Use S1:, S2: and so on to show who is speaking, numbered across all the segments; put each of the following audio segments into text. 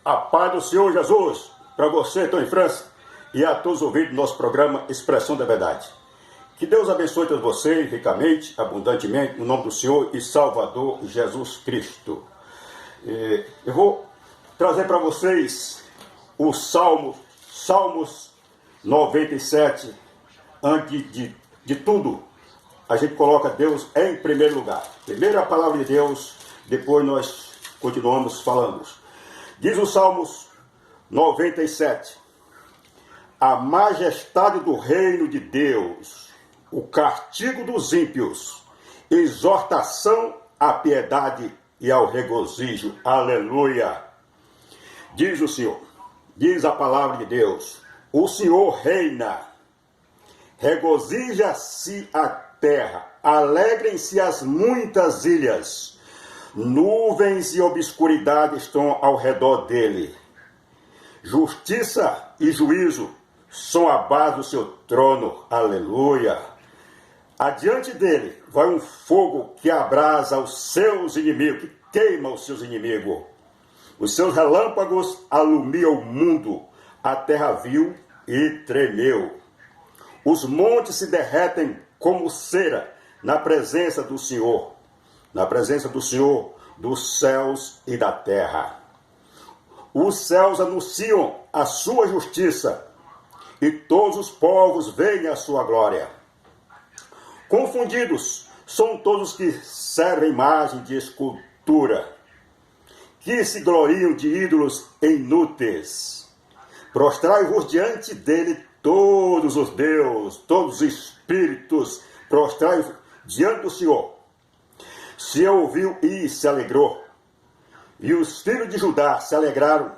S1: A paz do Senhor Jesus, para você, estou em França, e a todos os ouvintes do nosso programa Expressão da Verdade. Que Deus abençoe todos vocês ricamente, abundantemente, no nome do Senhor e Salvador Jesus Cristo. Eu vou trazer para vocês o Salmos 97. Antes de tudo, a gente coloca Deus em primeiro lugar. Primeiro a palavra de Deus, depois nós continuamos falando. Diz o Salmos 97. A majestade do reino de Deus, o castigo dos ímpios, exortação à piedade e ao regozijo. Aleluia! Diz o Senhor, diz a palavra de Deus, o Senhor reina, regozija-se a terra, alegrem-se as muitas ilhas, nuvens e obscuridade estão ao redor dele. Justiça e juízo são a base do seu trono. Aleluia! Adiante dele vai um fogo que abrasa os seus inimigos, que queima os seus inimigos. Os seus relâmpagos alumiam o mundo. A terra viu e tremeu. Os montes se derretem como cera na presença do Senhor. Na presença do Senhor, dos céus e da terra. Os céus anunciam a sua justiça e todos os povos veem a sua glória. Confundidos são todos que servem imagem de escultura, que se gloriam de ídolos inúteis. Prostrai-vos diante dele todos os deuses, todos os espíritos, prostrai-vos diante do Senhor. Se ouviu e se alegrou, e os filhos de Judá se alegraram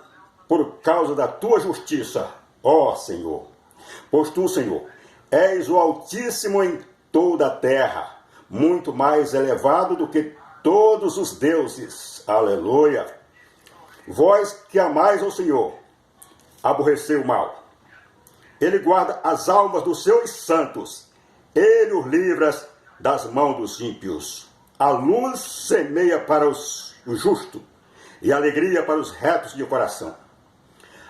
S1: por causa da tua justiça, ó Senhor. Pois tu, Senhor, és o Altíssimo em toda a terra, muito mais elevado do que todos os deuses. Aleluia! Vós que amais ao Senhor, aborrecei o mal. Ele guarda as almas dos seus santos, ele os livra das mãos dos ímpios. A luz semeia para os justos e alegria para os retos de coração.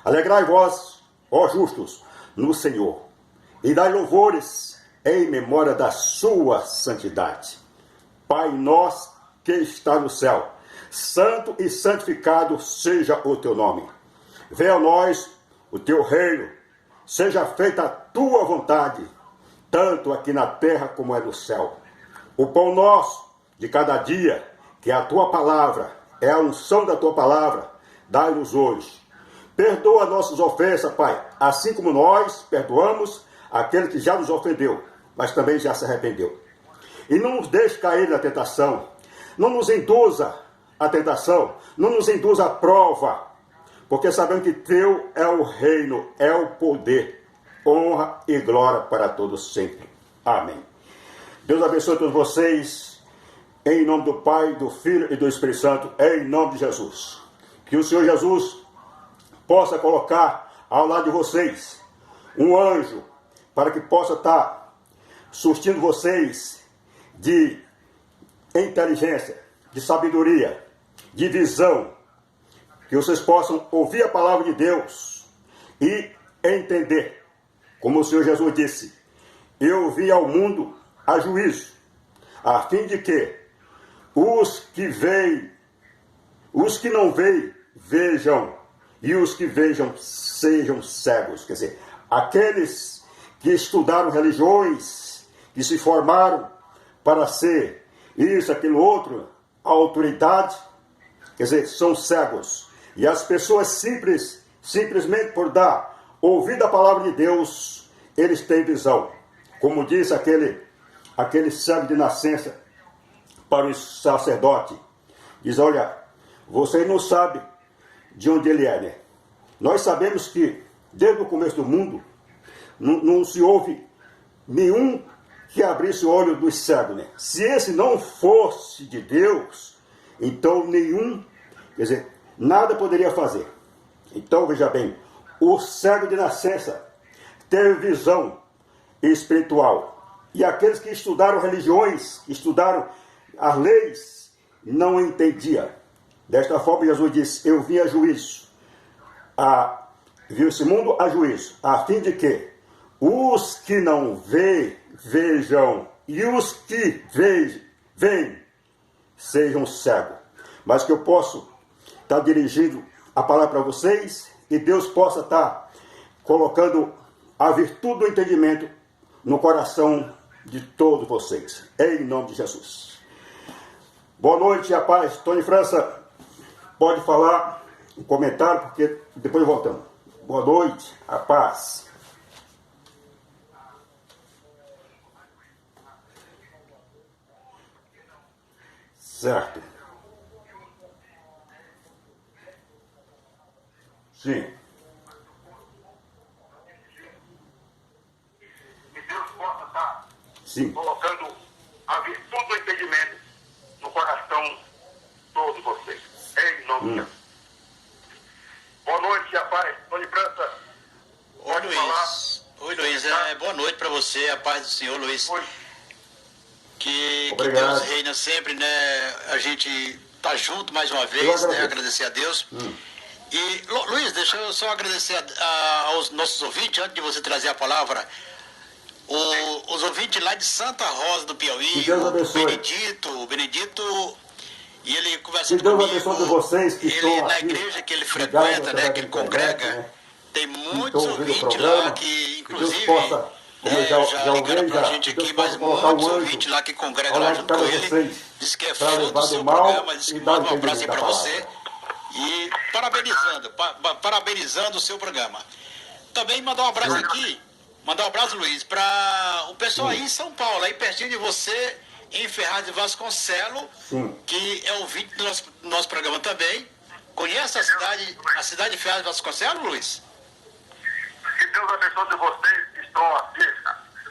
S1: Alegrai-vos, ó justos, no Senhor, e dai louvores em memória da sua santidade. Pai nosso que está no céu, santo e santificado seja o teu nome. Venha a nós o teu reino, seja feita a tua vontade, tanto aqui na terra como é no céu. O pão nosso de cada dia, que é a tua palavra, é a unção da tua palavra, dai-nos hoje. Perdoa nossas ofensas, Pai, assim como nós perdoamos aquele que já nos ofendeu, mas também já se arrependeu. E não nos deixe cair na tentação, não nos induza à tentação, não nos induza à prova, porque sabemos que teu é o reino, é o poder, honra e glória para todos sempre. Amém. Deus abençoe todos vocês, em nome do Pai, do Filho e do Espírito Santo, em nome de Jesus. Que o Senhor Jesus possa colocar ao lado de vocês um anjo, para que possa estar surtindo vocês de inteligência, de sabedoria, de visão, que vocês possam ouvir a palavra de Deus e entender. Como o Senhor Jesus disse, eu vim ao mundo a juízo, a fim de que os que não veem, vejam, e os que vejam sejam cegos. Quer dizer, aqueles que estudaram religiões, que se formaram para ser isso, aquilo, outro, a autoridade, quer dizer, são cegos. E as pessoas simplesmente por dar ouvido à palavra de Deus, eles têm visão. Como disse aquele cego de nascença para o sacerdote, diz, olha, você não sabe de onde ele é, né? Nós sabemos que desde o começo do mundo não se houve nenhum que abrisse o olho dos cegos, né? Se esse não fosse de Deus, então nenhum, quer dizer, nada poderia fazer. Então veja bem, o cego de nascença teve visão espiritual, e aqueles que estudaram religiões, estudaram as leis, não entendiam. Desta forma Jesus disse, eu vim a juízo, viu esse mundo a juízo, a fim de que os que não veem, vejam, e os que veem, sejam cegos. Mas que eu posso estar dirigindo a palavra para vocês e Deus possa estar colocando a virtude do entendimento no coração de todos vocês. Em nome de Jesus. Boa noite, a paz. Tony França, pode falar um comentário, porque depois voltamos. Boa noite, a paz. Certo. Sim.
S2: Que Deus possa estar
S1: Sim.
S2: colocando a virtude do entendimento no coração de todos vocês. Em nome de Deus. Boa noite, a paz. Tony França.
S3: Oi, Luiz. Oi, Luiz. Boa noite para você, a paz do Senhor, Luiz.
S2: Oi.
S3: Que Deus reina sempre, né? A gente tá junto mais uma vez, né? Agradecer a Deus. E, Luiz, deixa eu só agradecer aos nossos ouvintes, antes de você trazer a palavra. Os ouvintes lá de Santa Rosa do Piauí, o Benedito, e ele conversando
S1: que Deus
S3: comigo,
S1: abençoe vocês que
S3: ele
S1: estão
S3: na
S1: aqui,
S3: igreja que ele frequenta, né, que ele congrega,
S1: né,
S3: tem muitos ouvintes lá que, inclusive, já ligaram pra gente aqui, mas muitos ouvintes lá que congregam lá junto com ele, diz que é fã do seu programa, diz que manda um abraço aí pra você, e parabenizando o seu programa. Também mandar um abraço aqui, Luiz, para o pessoal aí em São Paulo, aí pertinho de você, em Ferraz de Vasconcelos, que é ouvinte do nosso programa também. Conhece a cidade de Ferraz de Vasconcelos, Luiz?
S2: Que Deus abençoe vocês que estão aqui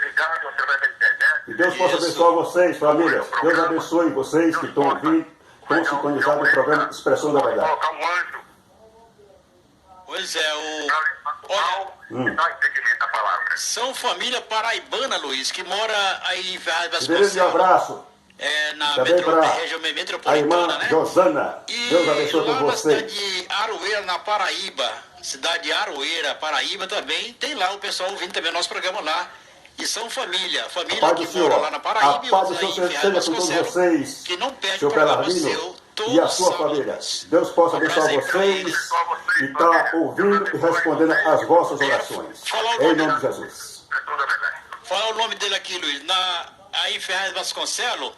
S2: ligados através da internet.
S1: Que Deus possa abençoar vocês, família. Deus abençoe vocês que estão ouvindo, estão sintonizados no programa Expressão da Verdade.
S2: Colocar um anjo.
S3: Pois é,
S2: Olha, dá entendimento da palavra.
S3: são família paraibana, Luiz, que mora aí em Ferraz de
S1: Grande
S3: Vasconcelos.
S1: abraço.
S3: Na
S1: Também para
S3: região
S1: a
S3: metropolitana,
S1: irmã
S3: né?
S1: Josana.
S3: E
S1: Deus abençoe
S3: lá na
S1: vocês.
S3: cidade de Aroeira, na Paraíba, cidade de Aroeira, Paraíba também, tem lá o pessoal ouvindo também o nosso programa lá. E são família que mora lá na Paraíba e outros aí em Ferraz de
S1: seja com todos
S3: Vasconcelos,
S1: vocês,
S3: que não perde
S1: seu
S3: o programa
S1: Belarmino
S3: seu
S1: e a
S3: todo
S1: sua
S3: sábado.
S1: família. Deus possa abençoar vocês e está ouvindo e respondendo às vossas orações. Em nome de Jesus.
S3: Fala o nome dele aqui, Luiz. Aí em Ferraz de Vasconcelos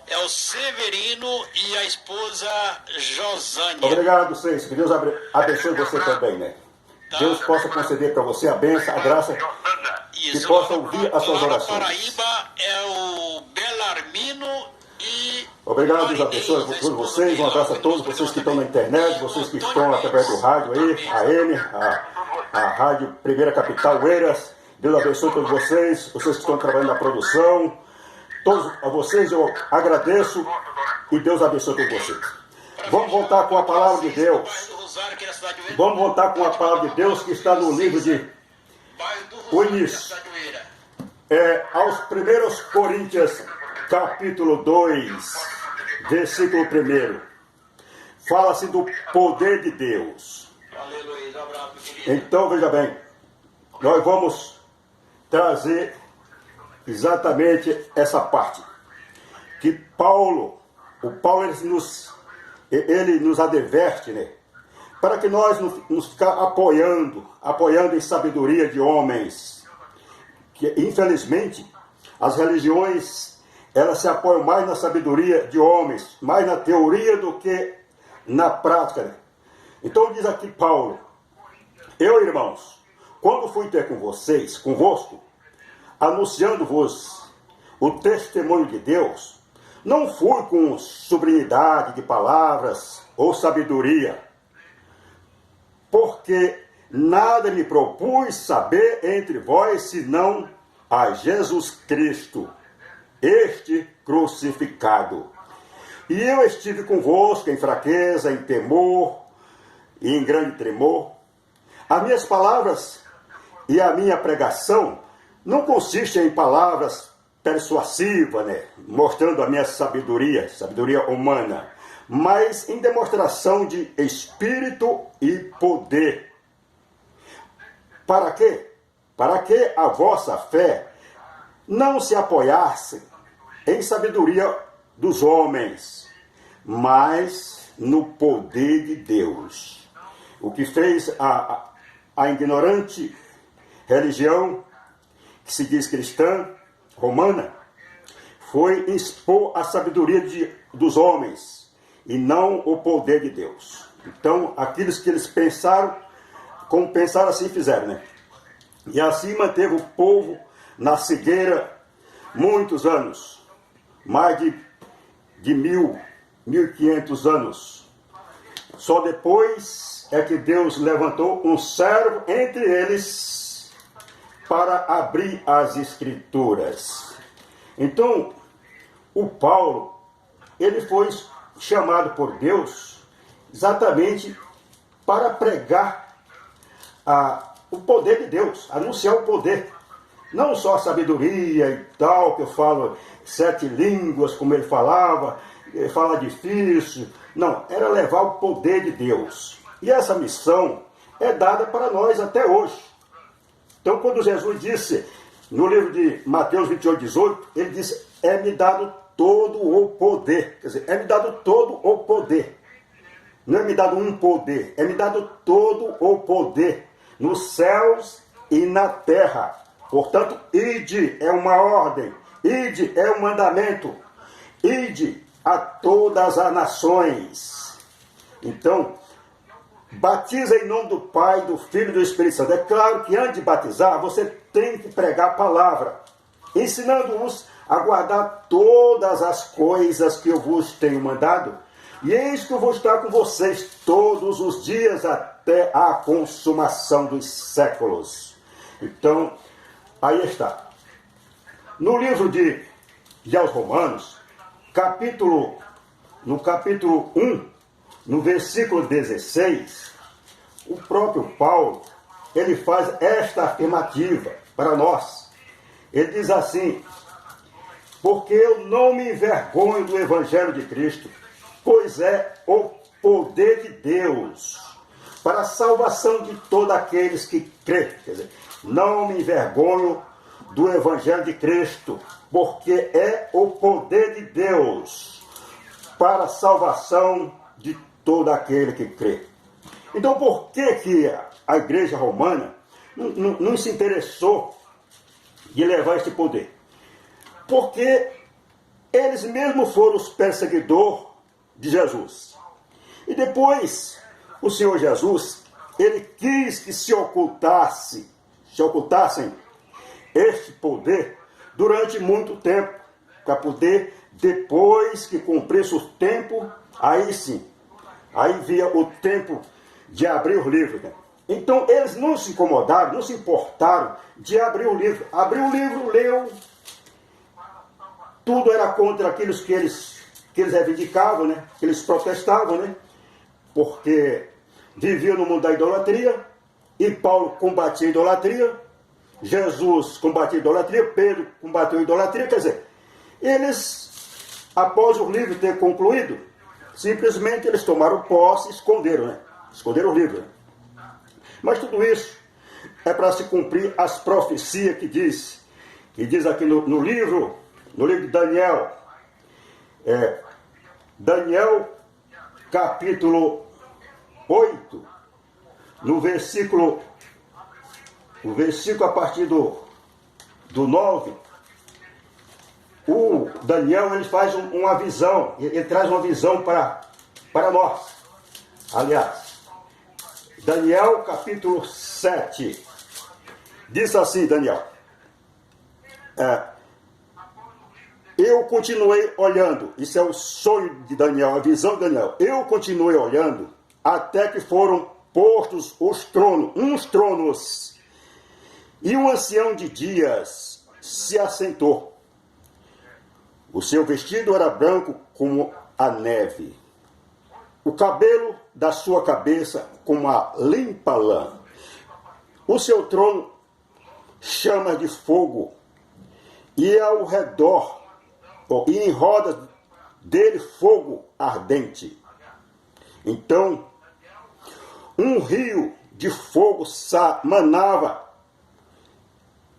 S3: é o Severino e a esposa Josânia.
S1: Obrigado, vocês. Que Deus abençoe você também, né? Deus possa conceder para você a bênção, a graça, que possa ouvir as suas
S3: lá na
S1: orações.
S3: Paraíba é o Belarmino e...
S1: Obrigado, Deus abençoe a todos vocês. Um abraço a todos vocês que estão na internet, vocês que estão através do rádio aí, a Rádio Primeira Capital Eiras. Deus abençoe todos vocês que estão trabalhando na produção. Todos a vocês eu agradeço e Deus abençoe todos vocês. Vamos voltar com a palavra de Deus. Vamos voltar com a palavra de Deus que está no livro de o início. Aos 1 Coríntios, capítulo 2, versículo 1. Fala-se do poder de Deus. Então, veja bem, nós vamos trazer exatamente essa parte. Que Paulo ele nos adverte, né? Para que nós nos ficar apoiando em sabedoria de homens. Que, infelizmente, as religiões, elas se apoiam mais na sabedoria de homens, mais na teoria do que na prática, né? Então diz aqui Paulo: eu, irmãos, quando fui ter convosco, anunciando-vos o testemunho de Deus, não fui com sublimidade de palavras ou sabedoria, porque nada me propus saber entre vós, senão a Jesus Cristo, este crucificado. E eu estive convosco em fraqueza, em temor e em grande tremor. As minhas palavras e a minha pregação não consistem em palavras persuasivas, né? Mostrando a minha sabedoria humana, mas em demonstração de espírito e poder, Para quê? Para que a vossa fé não se apoiasse em sabedoria dos homens, mas no poder de Deus. O que fez a ignorante religião, que se diz cristã, romana, foi expor a sabedoria dos homens e não o poder de Deus. Então, aqueles que eles pensaram, como pensaram, assim fizeram, né? E assim manteve o povo na cegueira muitos anos, mais de 1.500 anos. Só depois é que Deus levantou um servo entre eles para abrir as Escrituras. Então, o Paulo, ele foi chamado por Deus exatamente para pregar o poder de Deus, anunciar o poder. Não só a sabedoria e tal, que eu falo 7 línguas, como ele falava, fala difícil. Não, era levar o poder de Deus. E essa missão é dada para nós até hoje. Então, quando Jesus disse, no livro de Mateus 28, 18, ele disse, é-me dado todo o poder. Quer dizer, é-me dado todo o poder. Não é me dado um poder, é me dado todo o poder, nos céus e na terra. Portanto, ide é uma ordem, ide é um mandamento, ide a todas as nações. Então, batiza em nome do Pai, do Filho e do Espírito Santo. É claro que antes de batizar, você tem que pregar a palavra, ensinando-os a guardar todas as coisas que eu vos tenho mandado. E eis que eu vou estar com vocês todos os dias até a consumação dos séculos. Então, aí está. No livro de aos Romanos, no capítulo 1, no versículo 16, o próprio Paulo, ele faz esta afirmativa para nós. Ele diz assim, porque eu não me envergonho do Evangelho de Cristo, pois é o poder de Deus para a salvação de todos aqueles que crêem. Quer dizer, não me envergonho do Evangelho de Cristo, porque é o poder de Deus para a salvação de todo aquele que crê. Então, por que a igreja romana não se interessou de levar este poder? Porque eles mesmos foram os perseguidores de Jesus. E depois, o Senhor Jesus, ele quis que se ocultassem este poder durante muito tempo, para poder, depois que cumprisse o tempo, aí sim, aí via o tempo de abrir os livros. Né? Então, eles não se incomodaram, não se importaram de abrir o livro. Abriu o livro, leu, tudo era contra aqueles que eles reivindicavam, né? Que eles protestavam, né? Porque viviam no mundo da idolatria, e Paulo combatia a idolatria, Jesus combatia a idolatria, Pedro combateu a idolatria, quer dizer, eles, após o livro ter concluído, simplesmente eles tomaram posse e esconderam, né? Esconderam o livro. Né? Mas tudo isso é para se cumprir as profecias que diz aqui no livro de Daniel, Daniel capítulo 8, no versículo a partir do 9, o Daniel ele faz uma visão, ele traz uma visão para nós. Aliás, Daniel capítulo 7, diz assim Daniel, eu continuei olhando, isso é o sonho de Daniel, a visão de Daniel. Eu continuei olhando até que foram postos uns tronos, e um ancião de dias se assentou. O seu vestido era branco como a neve, o cabelo da sua cabeça como a limpa lã. O seu trono chama de fogo, e ao redor e em roda dele fogo ardente. Então, um rio de fogo manava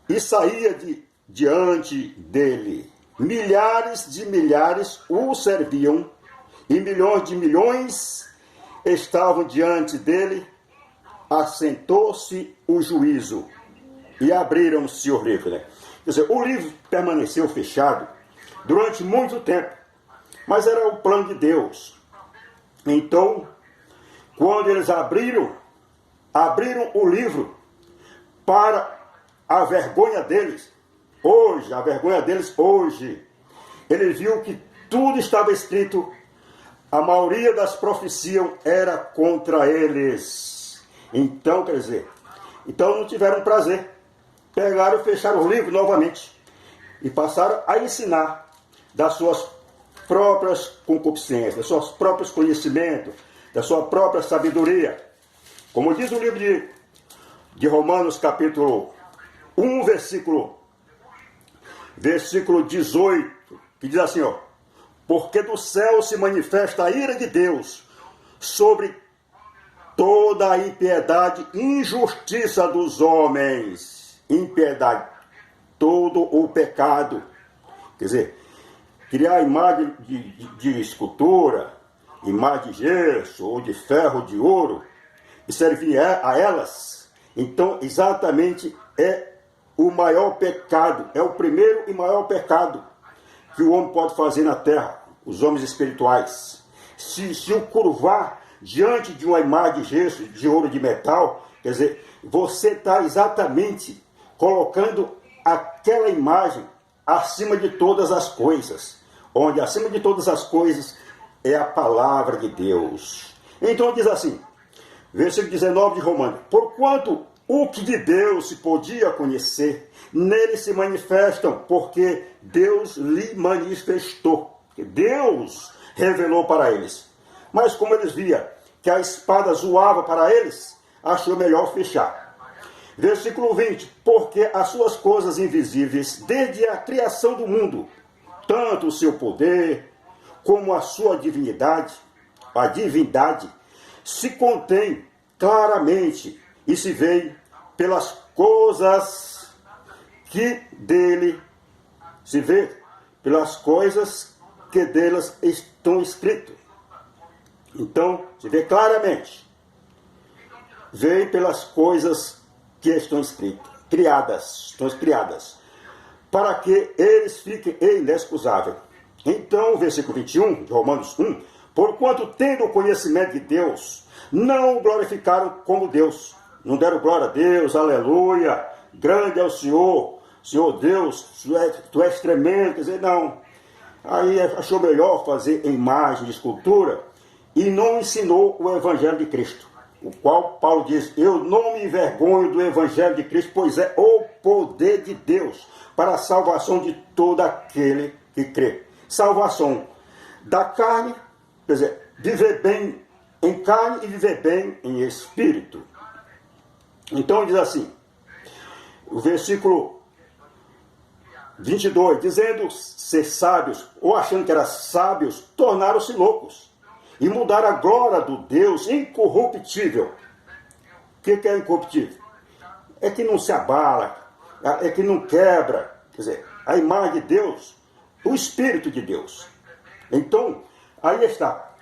S1: e saía diante dele. Milhares de milhares o serviam e milhões de milhões estavam diante dele. Assentou-se o juízo e abriram-se o livro. Quer dizer, o livro permaneceu fechado durante muito tempo, mas era o plano de Deus. Então, quando eles abriram o livro para a vergonha deles, ele viu que tudo estava escrito, a maioria das profecias era contra eles. Então, quer dizer, não tiveram prazer. Pegaram e fecharam o livro novamente e passaram a ensinar das suas próprias concupiscências, dos seus próprios conhecimentos, da sua própria sabedoria. Como diz o livro de Romanos, capítulo 1, versículo 18, que diz assim, ó: porque do céu se manifesta a ira de Deus sobre toda a impiedade e injustiça dos homens. Impiedade, todo o pecado. Quer dizer, criar imagem de escultura, imagem de gesso ou de ferro, de ouro, e servir a elas, então exatamente é o maior pecado, é o primeiro e maior pecado que o homem pode fazer na terra, os homens espirituais. Se o curvar diante de uma imagem de gesso, de ouro, de metal, quer dizer, você está exatamente colocando aquela imagem acima de todas as coisas, onde acima de todas as coisas é a palavra de Deus. Então diz assim, versículo 19 de Romanos: porquanto o que de Deus se podia conhecer, nele se manifestam, porque Deus lhe manifestou. Deus revelou para eles. Mas como eles viam que a espada zoava para eles, achou melhor fechar. Versículo 20: porque as suas coisas invisíveis, desde a criação do mundo, tanto o seu poder, como a sua divindade, se contém claramente e se vê pelas coisas que dele delas estão escritas. Então, se vê claramente, vê pelas coisas que estão escritas, criadas, para que eles fiquem inexcusáveis. Então, versículo 21 de Romanos 1: porquanto tendo o conhecimento de Deus, não o glorificaram como Deus. Não deram glória a Deus, aleluia, grande é o Senhor Deus, tu és tremendo, quer dizer, não. Aí achou melhor fazer imagem de escultura e não ensinou o Evangelho de Cristo, o qual Paulo diz: eu não me envergonho do Evangelho de Cristo, pois é o poder de Deus para a salvação de todo aquele que crê. Salvação da carne, quer dizer, viver bem em carne e viver bem em espírito. Então diz assim, o versículo 22, dizendo ser sábios, ou achando que eram sábios, tornaram-se loucos e mudaram a glória do Deus incorruptível. O que é incorruptível? É que não se abala, é que não quebra, quer dizer, a imagem de Deus, o Espírito de Deus. Então, aí está.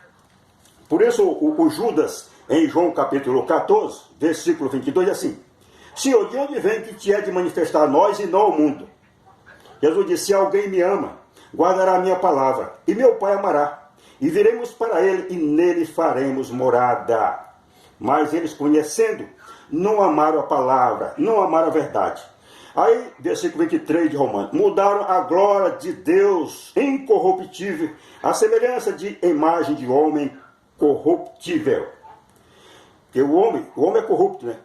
S1: Por isso o Judas, em João capítulo 14, versículo 22, diz assim: Senhor, de onde vem que te é de manifestar a nós e não ao mundo? Jesus disse: se alguém me ama, guardará a minha palavra, e meu Pai amará, e viremos para ele, e nele faremos morada. Mas eles, conhecendo, não amaram a palavra, não amaram a verdade. Aí, versículo 23 de Romanos: mudaram a glória de Deus incorruptível, a semelhança de imagem de homem corruptível. Porque o homem é corrupto, né?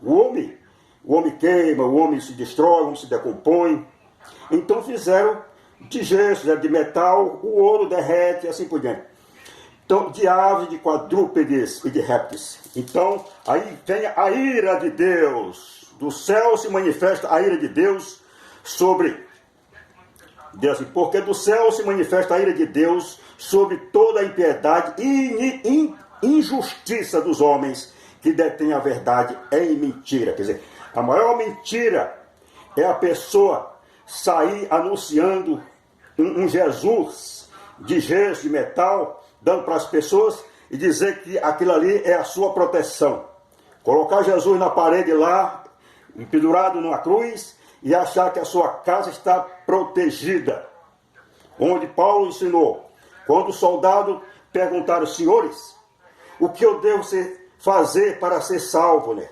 S1: O homem queima, o homem se destrói, o homem se decompõe. Então fizeram de gesso, de metal, o ouro derrete e assim por diante. Então, de aves, de quadrúpedes e de répteis. Então, aí vem a ira de Deus. Do céu se manifesta a ira de Deus sobre... Deus, porque do céu se manifesta a ira de Deus sobre toda a impiedade e injustiça dos homens que detém a verdade em mentira. Quer dizer, a maior mentira é a pessoa sair anunciando um Jesus de gesso, de metal, dando para as pessoas e dizer que aquilo ali é a sua proteção. Colocar Jesus na parede lá, pendurado numa cruz, e achar que a sua casa está protegida. Onde Paulo ensinou, quando os soldados perguntaram, senhores, o que eu devo fazer para ser salvo, né?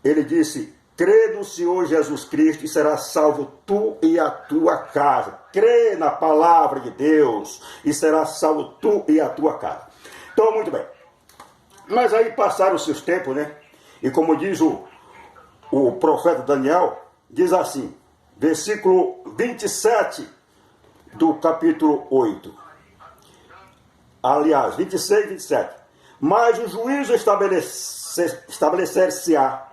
S1: Ele disse, crê no Senhor Jesus Cristo e será salvo tu e a tua casa. Crê na palavra de Deus e será salvo tu e a tua casa. Então, muito bem. Mas aí passaram-se os tempos, né? E como diz o profeta Daniel, diz assim, versículo 27 do capítulo 8. Aliás, 26 e 27. Mas o juízo estabelecer-se-á,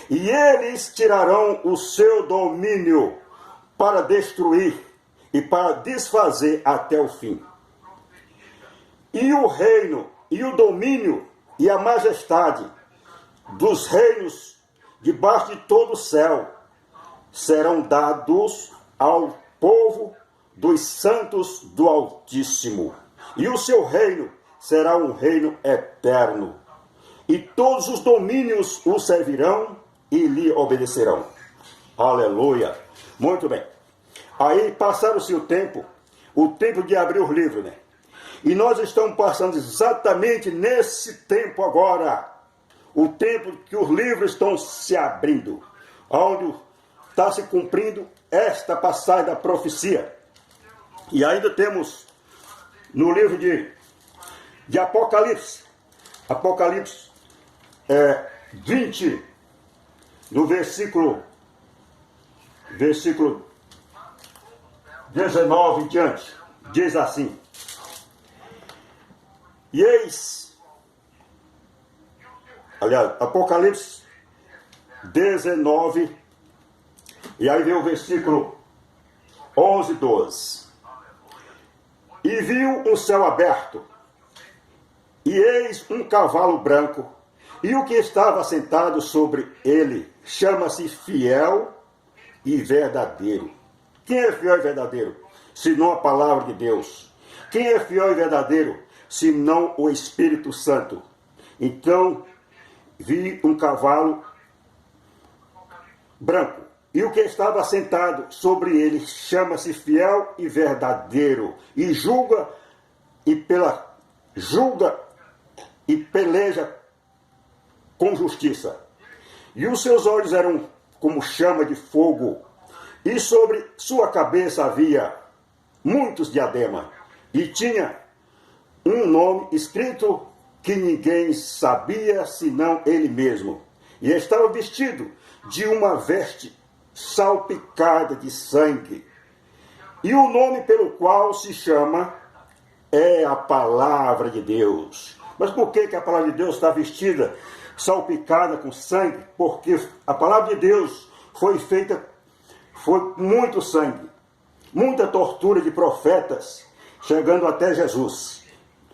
S1: e eles tirarão o seu domínio para destruir e para desfazer até o fim. E o reino, e o domínio, e a majestade dos reinos debaixo de todo o céu serão dados ao povo dos santos do Altíssimo. E o seu reino será um reino eterno. E todos os domínios o servirão e lhe obedecerão. Aleluia. Muito bem. Aí passaram-se o tempo de abrir os livros, né? E nós estamos passando exatamente nesse tempo agora. O tempo que os livros estão se abrindo. Onde está se cumprindo esta passagem da profecia. E ainda temos no livro de Apocalipse. Apocalipse 20, no versículo 19 em diante, diz assim, e eis, aliás, Apocalipse 19, e aí vem o versículo 11 e 12, e viu um céu aberto, e eis um cavalo branco, e o que estava sentado sobre ele chama-se Fiel e Verdadeiro. Quem é fiel e verdadeiro? Senão a palavra de Deus. Quem é fiel e verdadeiro? Senão o Espírito Santo. Então, vi um cavalo branco, e o que estava sentado sobre ele chama-se Fiel e Verdadeiro, e julga e peleja com justiça. E os seus olhos eram como chama de fogo, e sobre sua cabeça havia muitos diademas, e tinha um nome escrito que ninguém sabia senão ele mesmo. E estava vestido de uma veste salpicada de sangue. E o nome pelo qual se chama é a palavra de Deus. Mas por que a palavra de Deus está vestida salpicada com sangue? Porque a palavra de Deus foi muito sangue, muita tortura de profetas, chegando até Jesus.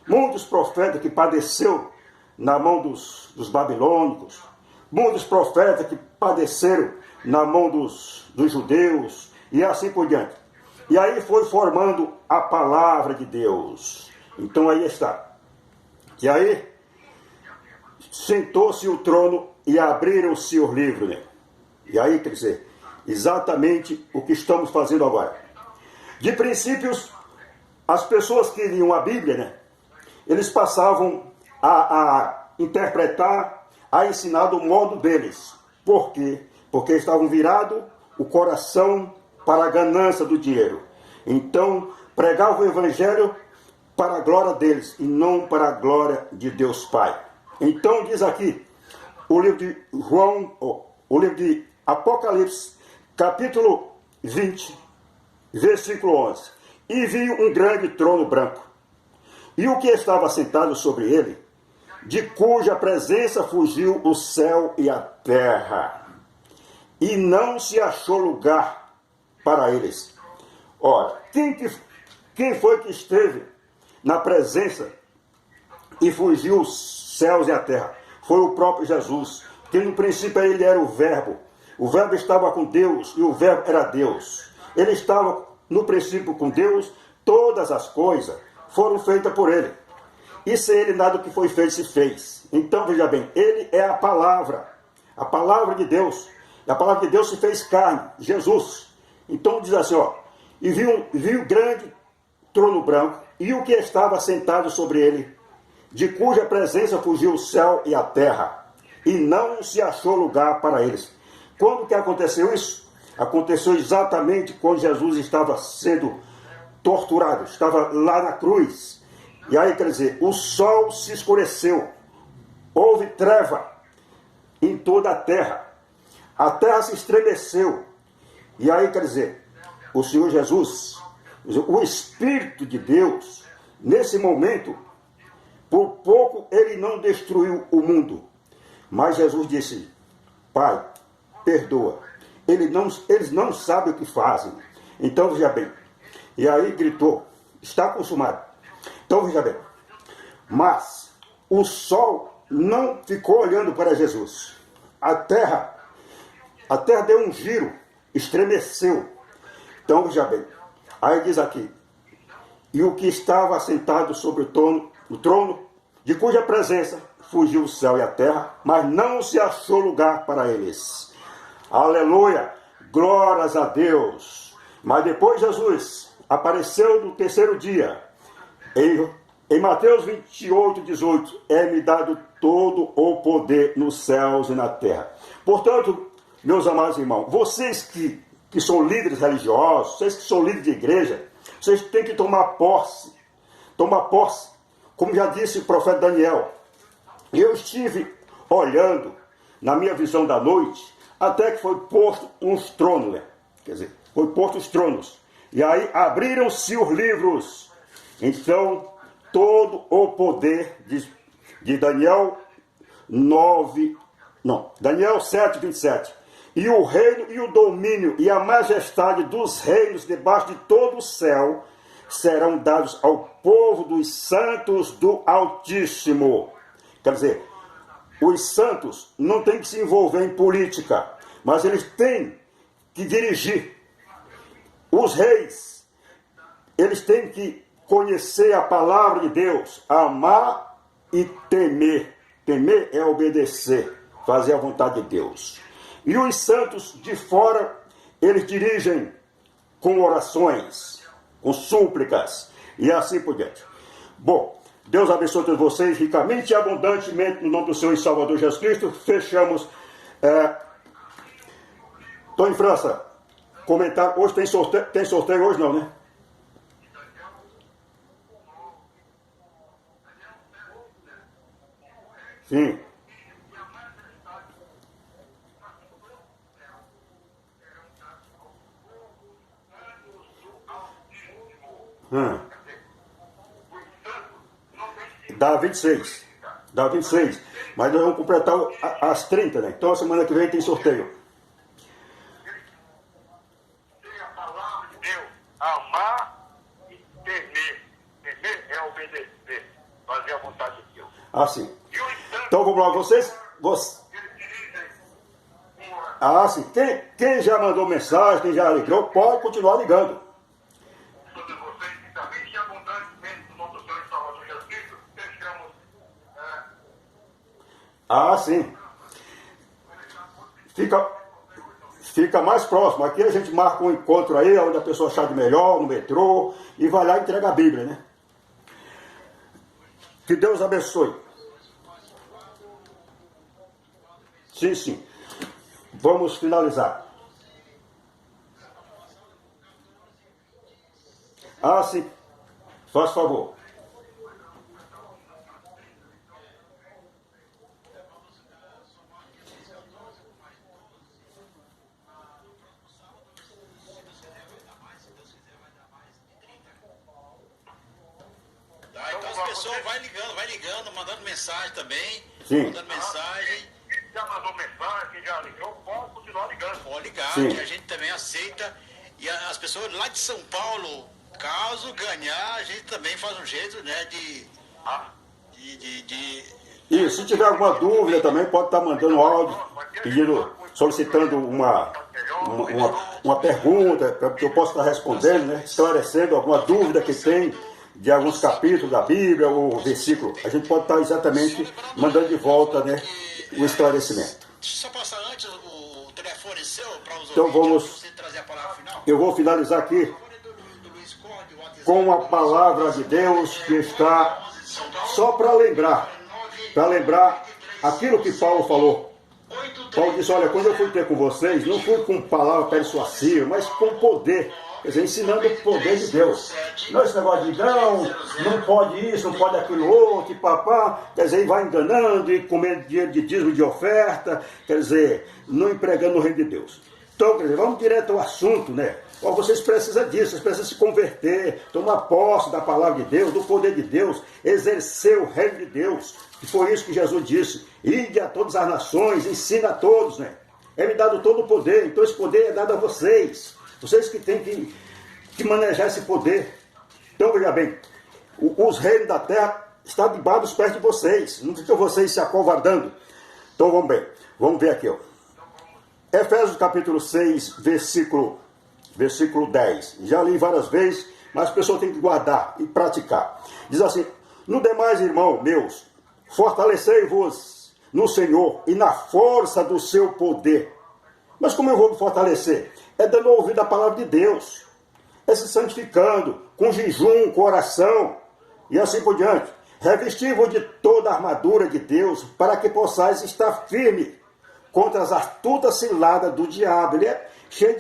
S1: Muitos profetas que padeceu na mão dos babilônicos, muitos profetas que padeceram na mão dos judeus, e assim por diante. E aí foi formando a palavra de Deus. Então aí está. E aí sentou-se o trono e abriram-se os livros, né? E aí, quer dizer, exatamente o que estamos fazendo agora. De princípios, as pessoas que liam a Bíblia, né? Eles passavam a interpretar, a ensinar do modo deles. Por quê? Porque estavam virados o coração para a ganância do dinheiro. Então, pregavam o Evangelho para a glória deles e não para a glória de Deus Pai. Então, diz aqui, o livro de o livro de Apocalipse, capítulo 20, versículo 11. E vi um grande trono branco, e o que estava sentado sobre ele, de cuja presença fugiu o céu e a terra, e não se achou lugar para eles. Ora, quem foi que esteve na presença e fugiu os céus e a terra? foi o próprio Jesus, que no princípio ele era o Verbo estava com Deus e o Verbo era Deus. Ele estava no princípio com Deus, todas as coisas foram feitas por ele. E sem ele nada do que foi feito se fez. Então veja bem, ele é a palavra de Deus. A palavra de Deus se fez carne, Jesus. Então diz assim, ó, e viu grande trono branco, e o que estava sentado sobre ele, de cuja presença fugiu o céu e a terra, e não se achou lugar para eles. Quando que aconteceu isso? Aconteceu exatamente quando Jesus estava sendo torturado, estava lá na cruz. E aí, quer dizer, o sol se escureceu, houve treva em toda a terra se estremeceu. E aí, quer dizer, o Senhor Jesus, o Espírito de Deus, nesse momento, por pouco ele não destruiu o mundo. Mas Jesus disse, Pai, perdoa. Eles não sabem o que fazem. Então, veja bem. E aí gritou, está consumado. Então, veja bem. Mas o sol não ficou olhando para Jesus. A terra deu um giro, estremeceu. Então, veja bem. Aí diz aqui, e o que estava assentado sobre o trono, de cuja presença fugiu o céu e a terra, mas não se achou lugar para eles. Aleluia! Glórias a Deus! Mas depois Jesus apareceu no terceiro dia. Em Mateus 28, 18, é-me dado todo o poder nos céus e na terra. Portanto, meus amados irmãos, vocês que são líderes religiosos, vocês que são líderes de igreja, vocês têm que tomar posse, como já disse o profeta Daniel. Eu estive olhando na minha visão da noite, até que foi posto uns tronos, né? Quer dizer, foi posto os tronos. E aí abriram-se os livros. Então, todo o poder de Daniel 7, 27. E o reino e o domínio e a majestade dos reinos debaixo de todo o céu serão dados ao povo dos santos do Altíssimo. Quer dizer, os santos não têm que se envolver em política, mas eles têm que dirigir. Os reis, eles têm que conhecer a palavra de Deus, amar e temer. Temer é obedecer, fazer a vontade de Deus. E os santos de fora, eles dirigem com orações, com súplicas e assim por diante. Bom, Deus abençoe todos vocês ricamente e abundantemente no nome do Senhor e Salvador Jesus Cristo. Fechamos. Estou em França. Comentário. Hoje tem sorteio hoje não, né? Sim. Dá 26. Dá 26. Mas nós vamos completar as 30, né? Então a semana que vem tem sorteio.
S2: Tem a palavra de Deus. Amar e temer. Temer é obedecer. Fazer a vontade de Deus.
S1: Assim. Então vamos lá, vocês. Ah, sim. Quem já mandou mensagem, quem já ligou, pode continuar ligando. Ah, sim. Fica mais próximo. Aqui a gente marca um encontro aí, onde a pessoa achar de melhor, no metrô, e vai lá e entrega a Bíblia, né? Que Deus abençoe. Sim, sim. Vamos finalizar. Ah, sim. Faz favor.
S3: Vai ligando, mandando mensagem também.
S1: Sim.
S3: Mandando mensagem.
S2: Quem já mandou mensagem, já ligou, pode continuar ligando.
S3: Pode ligar,
S1: Sim.
S3: que a gente também aceita. E as pessoas lá de São Paulo, caso ganhar, a gente também faz um jeito, né, de
S1: E se tiver alguma dúvida também, pode estar mandando áudio, solicitando uma pergunta, para que eu possa estar respondendo, né? Esclarecendo alguma dúvida que tem de alguns capítulos da Bíblia ou versículo. A gente pode estar exatamente mandando de volta, né, o esclarecimento.
S3: Deixa eu só passar antes o telefone seu para os
S1: então
S3: ouvintes, você trazer a palavra final.
S1: Eu vou finalizar aqui com a palavra de Deus que está só para lembrar aquilo que Paulo falou. Paulo disse, olha, quando eu fui ter com vocês, não fui com palavra persuasiva, mas com poder. Quer dizer, ensinando o poder de Deus. Não esse negócio de não pode isso, não pode aquilo outro, e papá. Quer dizer, vai enganando e comendo dinheiro de dízimo de oferta. Quer dizer, não empregando o reino de Deus. Então, quer dizer, vamos direto ao assunto, né? Ó, vocês precisam disso, vocês precisam se converter, tomar posse da palavra de Deus, do poder de Deus, exercer o reino de Deus. E foi isso que Jesus disse. Ide a todas as nações, ensina a todos, né? É-me dado todo o poder, então esse poder é dado a vocês. Vocês que têm que manejar esse poder. Então, veja bem, os reinos da terra estão debaixo dos pés de vocês. Não ficam vocês se acovardando. Então, vamos ver aqui, ó. Efésios capítulo 6, versículo 10. Já li várias vezes, mas as pessoas têm que guardar e praticar. Diz assim, no demais, irmão meus, fortalecei-vos no Senhor e na força do seu poder. Mas como eu vou me fortalecer? É dando ouvido à palavra de Deus. É se santificando, com jejum, com oração, e assim por diante. Revesti-vos de toda a armadura de Deus, para que possais estar firme contra as astutas ciladas do diabo. Ele é cheio de